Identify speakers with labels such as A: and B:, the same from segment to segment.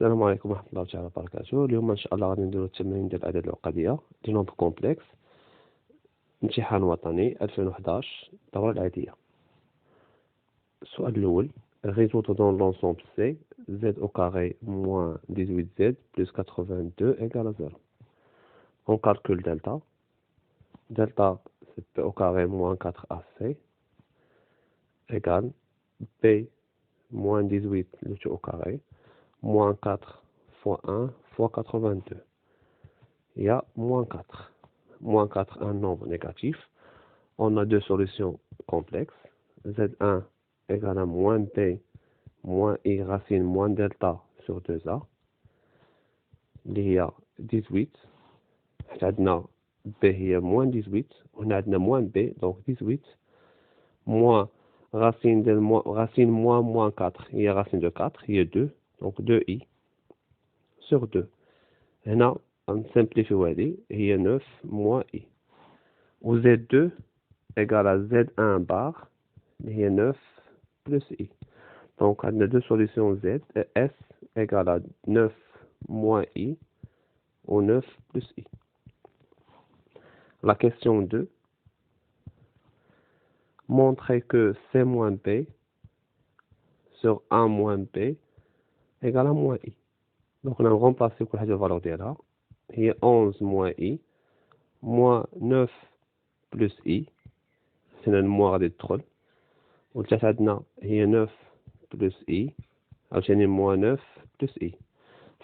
A: السلام عليكم ورحمة الله تعالى وبركاته. اليوم إن شاء الله غادي نديرو التمارين ديال الأعداد العقدية دي نومبر كومبلكس، امتحان وطني 2011 الدورة العادية. السؤال الأول: résoudre dans l'ensemble C z au carré moins 18z plus 82 égale à 0. On calcule delta. Delta c'est p au carré moins 4ac égale p moins 18 le tout au carré moins 4 fois 1 fois 82. Il y a moins 4. Moins 4, un nombre négatif. On a deux solutions complexes. Z1 égale à moins b moins i racine moins delta sur 2a. Il y a 18. عندنا b هي moins 18. On a moins b, donc 18. Moins racine de moins 4. Il y a racine de 4. Il y a 2. Donc 2i sur 2. هنا نسمبليفيو هذه هي 9 moins i. و z2 égale à z1 bar اللي هي 9 plus i. Donc on a deux solutions z et s égale à 9 moins i ou 9 plus i. La question 2: montrer que c moins b sur 1 moins b égale à moins i. Donc on a remplacé كل حاجة الفالور ديالها. هي 11 moins i moins 9 plus i. هنا الموا غادي تدخل والتحت عندنا هي 9 plus i عاوتاني moins 9 plus i.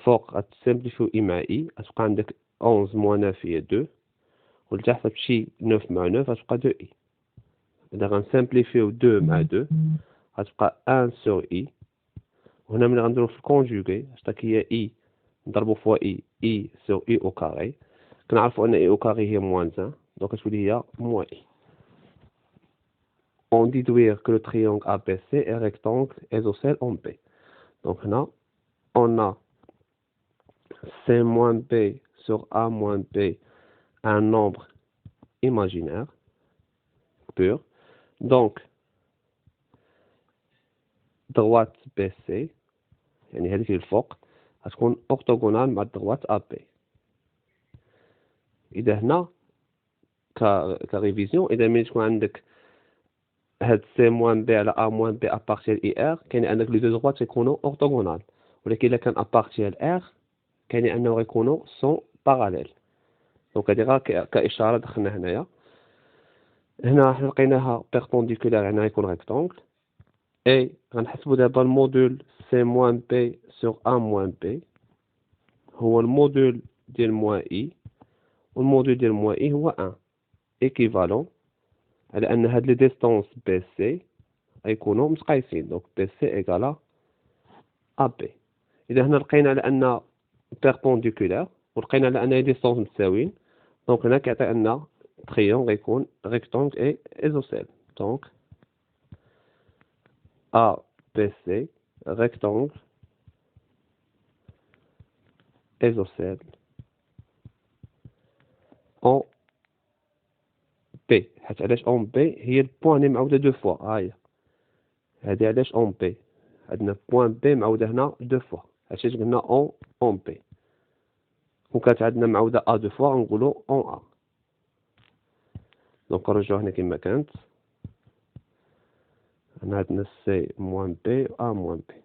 A: فوق غتسمبليفيو i مع i غتبقى عندك 11 moins 9 هي 2 والتحت غتمشي 9 مع 9 غتبقى 2 i. إذا غنسمبليفيو 2 مع 2 غتبقى 1 sur i. وهنا ملي غنديرو في الكونجوغي حيت هي i نضربو فوا i sur i au carré. كنعرفو ان i au carré هي moins 1 دونك كتولي هي moins i. On déduire que le triangle ABC est rectangle isocèle en B. Donc là, on a C moins B sur A moins B, un nombre imaginaire pur. Donc, droite BC, يعني هذيك الفوق غتكون orthogonale مع droite AB. إذا هنا كريفيزيون، إذا ملي تكون عندك هاد سي موان بي على ا موان بي ابارتيال اي ار كاين انك لي دو دغوات يكونوا اورتوغونال، ولكن الا كان ابارتيال ار كاين انه غيكونوا سون باراليل. دونك هادي غير كاشاره دخلنا هنايا. هنا حنا لقيناها بيربونديكولار يعني غيكون ريكتونغل. اي غنحسبوا دابا المودول سي موان بي سور ا موان بي هو المودول ديال موان اي، والمودول ديال موان اي هو 1 ايكيفالون على ان هاد لي ديستونس بي سي غيكونوا متقايسين. دونك بي سي ايكالا ا بي. اذا هنا لقينا على ان بيربونديكولار ولقينا على ان لي ديستونس متساويين، دونك هنا كيعطي ان تريون غيكون ريكتونغل اي ايزوسيل. دونك ا بي سي ريكتونغل ايزوسيل اون بي. حيت علاش اون بي هي البوان اللي معوده دو فوا. ها هي هادي علاش اون بي، عندنا بوان بي معوده هنا دو فوا هادشي قلنا اون بي. وكانت عندنا معوده ا دو فوا نقولو اون ا. دونك نرجعو هنا كما كانت. هنا عندنا سي موان بي و ا موان بي.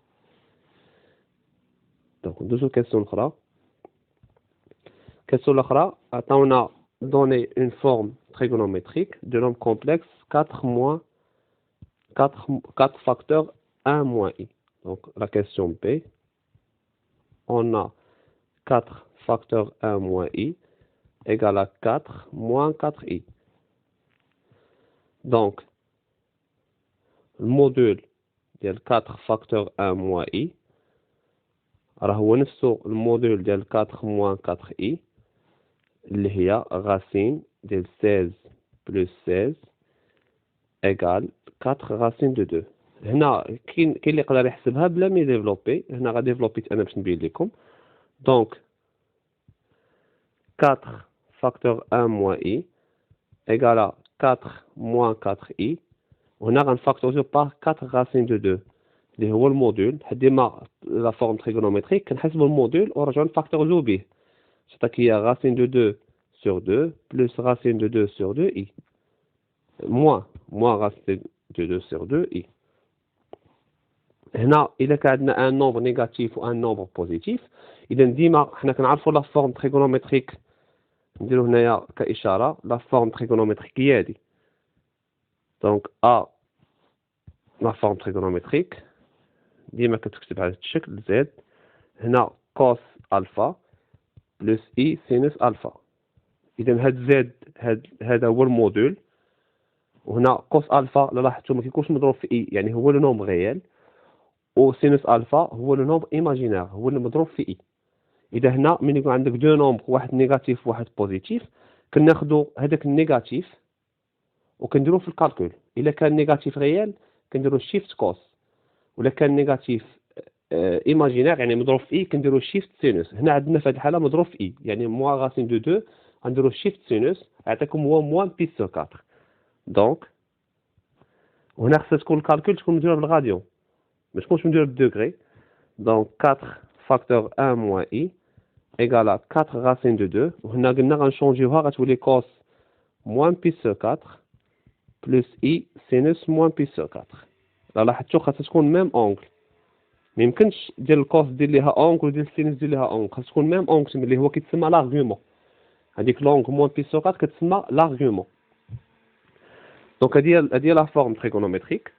A: دونك ندوزو لكاستيون الاخرى. الكاستيون الاخرى عطاونا donner une forme trigonométrique de nombre complexe 4 moins 4 facteurs 1 moins i. Donc la question B, on a 4 facteurs 1 moins i égale à 4 moins 4i. Donc le module ديال 4 facteurs 1 moins i راه هو نفسه الموديل ديال 4 moins 4i اللي هي racine ديال 16 plus 16 égale 4 racine de 2. هنا كاين اللي يقدر يحسبها بلا ما يديفلوبي. هنا غاديفلوبيت انا باش نبين لكم. دونك 4 فاكتور 1 moins i égale 4 moins 4i. وهنا غنفاكتوريو par 4 racine de 2. اللي هو الموديل. ديما لا فورم تريغونومتريك كنحسبوا الموديل ونرجعوا نفاكتوريزو به. تعطيك هي racine de 2 sur 2 plus racine de 2 sur 2 i moins racine de 2 sur 2 i. هنا إلا كان عندنا ان نومبر نيجاتيف وان نومبر بوزيتيف، إذا ديما حنا كنعرفوا لا فورم تريغونومتريك، نديرو هنايا كإشارة لا فورم تريغونومتريك هي هادي. دونك ا لا فورم تريغونومتريك ديما كتكتب على هذا الشكل زد، هنا كوس الفا بلس اي سينوس الفا. اذا هاد زد هذا هو الموديل، وهنا كوس الفا لاحظتوا ما كيكونش مضروب في اي، يعني هو لو نومبر ريال، و سينوس الفا هو لو نومبر ايماجينير هو اللي مضروب في اي. اذا هنا من يكون عندك دو نومبر، واحد نيجاتيف وواحد بوزيتيف، كناخذوا هذاك النيجاتيف وكنديروه في الكالكول. الا كان نيجاتيف ريال كنديروا شيفت كوس، ولا كان نيجاتيف ايماجينير يعني مضروب في اي كنديروا شيفت سينوس. هنا عندنا في هذه الحاله مضروب في اي، يعني موا راسين دو 2 غنديروا شيفت سينوس يعطيكم هو موان بي سو 4. دونك وهنا خصها تكون الكالكول تكون مديره بالغاديون، ما تكونش مديره بالدوغري. دونك 4 فاكتور 1 موان اي ايكال 4 راسين دو 2، وهنا قلنا غنشونجيوها غتولي كوس موان بي سو 4 بلس اي سينوس موان بي سو 4. لاحظتوا خاصها تكون ميم اونغل، ما يمكنش ديال الكوس دير ليها اونغل وديال السينوس دير ليها اونغل، خاص تكون ميم اونغل اللي هو كيتسمى لارغيومون. هذيك لونغ موان بي سو 4 كتسمى لارغيومون. دونك هادي لا فورم تريغونومتريك،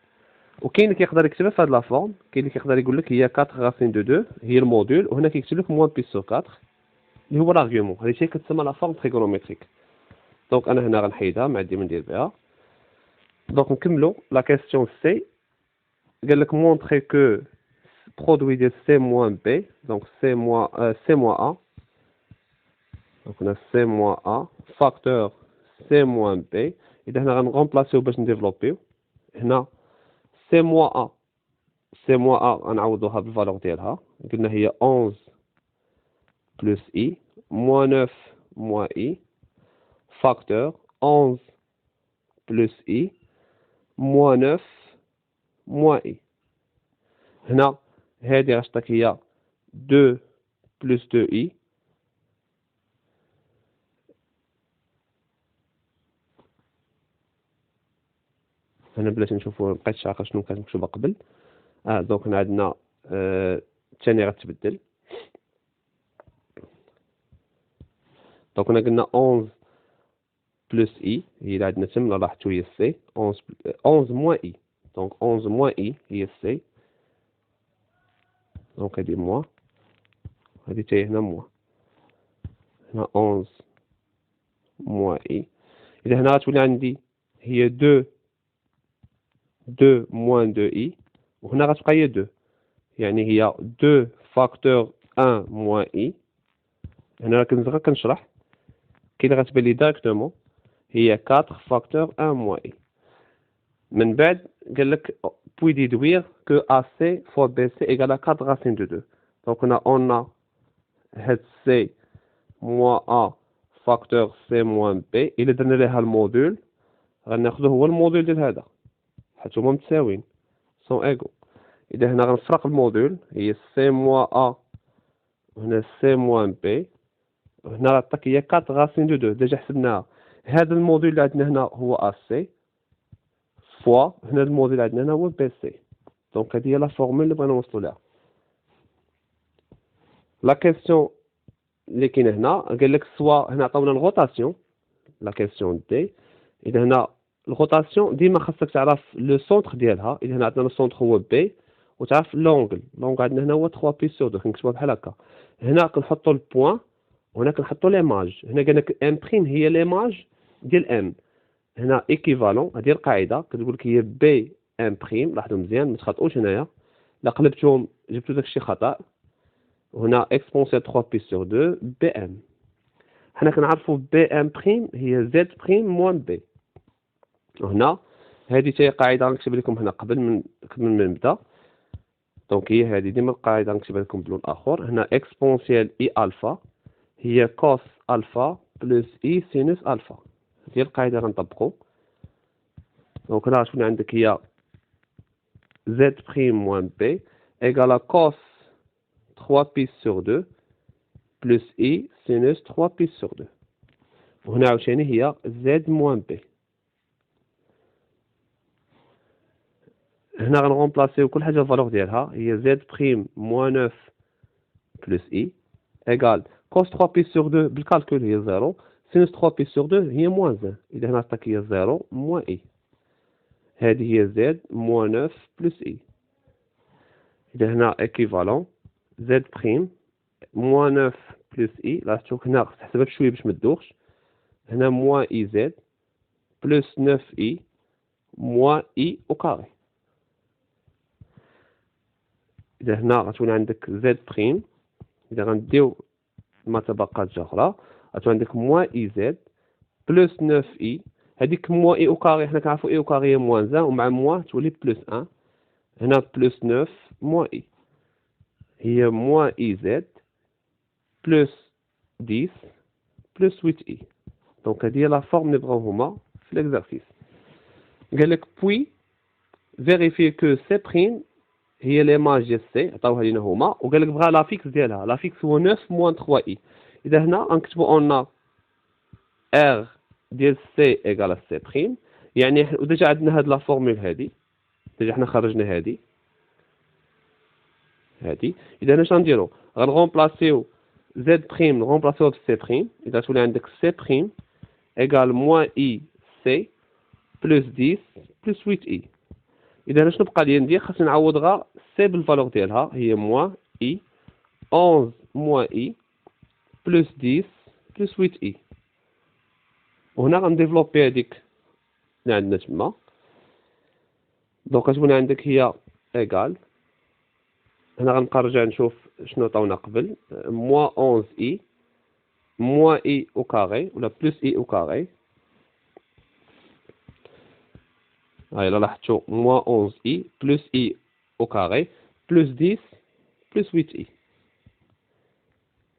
A: وكاين اللي كيقدر يكتبها في هاد لا فورم، كاين اللي كيقدر يقول لك هي 4 راسين دو 2 هي الموديل، وهنا كيكتب لك موان بي سو 4 اللي هو لارغيومون. هادي هي كتسمى لا فورم تريغونومتريك. دونك انا هنا غنحيدها ما عندي ما ندير بها. دونك نكملوا لا كيسيون سي. قال لك مونطري كو produit de C moins B, donc C moins A. Donc on a C moins A, facteur C moins B. Et donc on va remplacer باش نديفلوبيو. هنا C moins A. C moins A غنعوضوها بالفالور ديالها. قلنا هي 11 plus I moins 9 moins I facteur 11 plus I moins 9 moins I. هنا هادي غتعطيك هي 2 بلس 2 اي. هنا بلاتي نشوفو مبقيتش عاقل شنو كانت مكتوبه قبل. دونك هنا عندنا الثاني غتبدل. دونك هنا قلنا 11 بلس اي هي اللي عندنا تما لاحظتو هي سي. 11 موان اي، دونك 11 موان اي هي سي. دونك هادي موان، هادي تاهي هنا موان، هنا 11 موان اي. إذا هنا غتولي عندي هي 2 موان 2 اي، وهنا غتبقى هي 2، يعني هي 2 فاكتور 1 موان اي. هنا كنزغا كنشرح، كاين اللي غتبان لي دايركتومون هي 4 فاكتور 1 موان اي. من بعد قال لك بوي ديدوير كو ا سي فوا بي سي ايكال 4 راسين دو 2. دونك هنا اون هاد سي موان ا فاكتور سي موان بي، الا درنا ليها الموديل غناخدو هو الموديل ديال هذا حيت هما متساويين سون ايكو. اذا هنا غنفرق الموديل هي سي موان ا هنا سي موان بي، هنا عطاك هي 4 راسين دو 2 ديجا حسبناها. هذا الموديل اللي عندنا هنا هو ا سي فوا هنا الموديل اللي عندنا هنا هو بي سي. دونك هذه هي لا فورمول اللي بغينا نوصلوا لها. لا كيسيون اللي كاينه هنا قال لك سوا هنا عطاونا الغوطاسيون لا كيسيون دي. اذا هنا الغوطاسيون ديما خاصك تعرف لو سونتر ديالها. اذا هنا عندنا السونتر هو بي، وتعرف لونغل عندنا هنا هو 3 بي سور 2 كنكتبوها بحال هكا. هنا كنحطوا البوين وهنا كنحطوا ليماج. هنا قال لك ام بريم هي ليماج ديال ام. هنا ايكيفالون هذه القاعده كتقول لك هي بي ام بريم. لاحظوا مزيان ما تخطئوش هنايا، لا قلبتهم جبتوا داكشي خطا. هنا اكسبونسيال 3 بي سور 2 بي ام. حنا كنعرفوا بي ام بريم هي زد بريم موان بي. وهنا هذه حتى قاعده غنكتب لكم هنا قبل ما نبدا. دونك هي هذه ديما القاعده غنكتبها لكم بلون اخر. هنا اكسبونسيال اي الفا هي كوس الفا بلس اي سينوس الفا. هذه القاعده غنطبقوا. دونك هنا غتكون عندك هي Z' moins B égale à cos 3π sur 2 plus I sinus 3π sur 2. وهنا عاوتاني هي Z moins B. هنا غنغومبلاسيو كل حاجة الفالور ديالها هي Z' moins 9 plus I égale cos 3π sur 2 بالكالكول هي 0 sinus 3π sur 2 هي moins 1. إذا هنا عطاك هي 0 moins I. هذه هي Z moins 9 plus I. إذا هنا équivalent Z' moins 9 plus I. لا شوف هنا تحسبها بشوية باش متدوخش. هنا moins IZ plus 9I moins I au carré. إذا هنا غتولي عندك Z'. إذا غنديو ما تبقات جا أخرى غتولي عندك moins IZ plus 9I. هذيك moins I au carré حنا كنعرفو I au carré هي moins 1 ومع moins تولي plus 1. هنا plus 9 moins I هي moins IZ plus 10 plus 8I. دونك هذه هي لا فورم اللي بغاو هما في ليكزارسيس. قالك بوي فيريفي كو سي بريم هي ليماج ديال سي عطاوها لينا هما وقالك بغا لا فيكس ديالها. لا فيكس هو 9 موان 3 اي. اذا هنا غنكتبو اون ار ديال سي ايكال سي بريم يعني ديجا عندنا هاد لا فورمول هادي ديجا حنا خرجنا هادي. اذا اش غنديرو غنغومبلاسيو زد بريم نغومبلاسيوه بسي بريم. اذا تولي عندك سي بريم ايكال موان اي سي بلس 10 بلس 8 اي. إذا شنو بقى لي ندير خاصني نعوض غا سي بالفالور ديالها هي موان إي 11 موان إي بلس 10 بلس 8 إي. وهنا غنديفلوبي هاديك اللي عندنا تما. دونك غتولي عندك هي إيكال هنا غنبقى نرجع نشوف شنو عطاونا قبل موان 11 إي موان إي أو كاري ولا بلس إي أو كاري. هاي لا لاحظتو موان 11 إي بلس إي au carré plus 10 plus 8i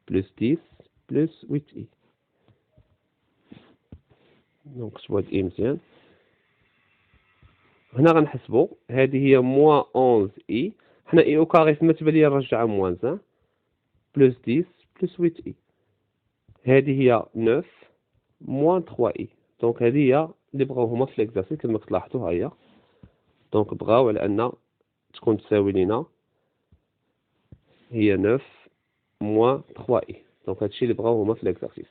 A: plus 10 plus 8i. دونك كتبوا هاد اي مزيان. هنا غنحسبوا هذه هي موان 11 اي حنا اي او كاري تما تبان لي نرجعها موان 1 بلس 10 بلس 8i. هذه هي 9 موان 3 اي. دونك هذه هي اللي بغاو هما في ليكزارسيس كما كتلاحظوا ها هي. دونك بغاو على ان تكون تساوي لينا هي 9 موان 3 اي. دونك هادشي اللي بغاو هما في ليكزارسيس.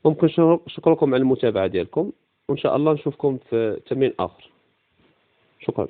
A: ممكن شكركم على المتابعة ديالكم وإن شاء الله نشوفكم في تمرين آخر. شكرا.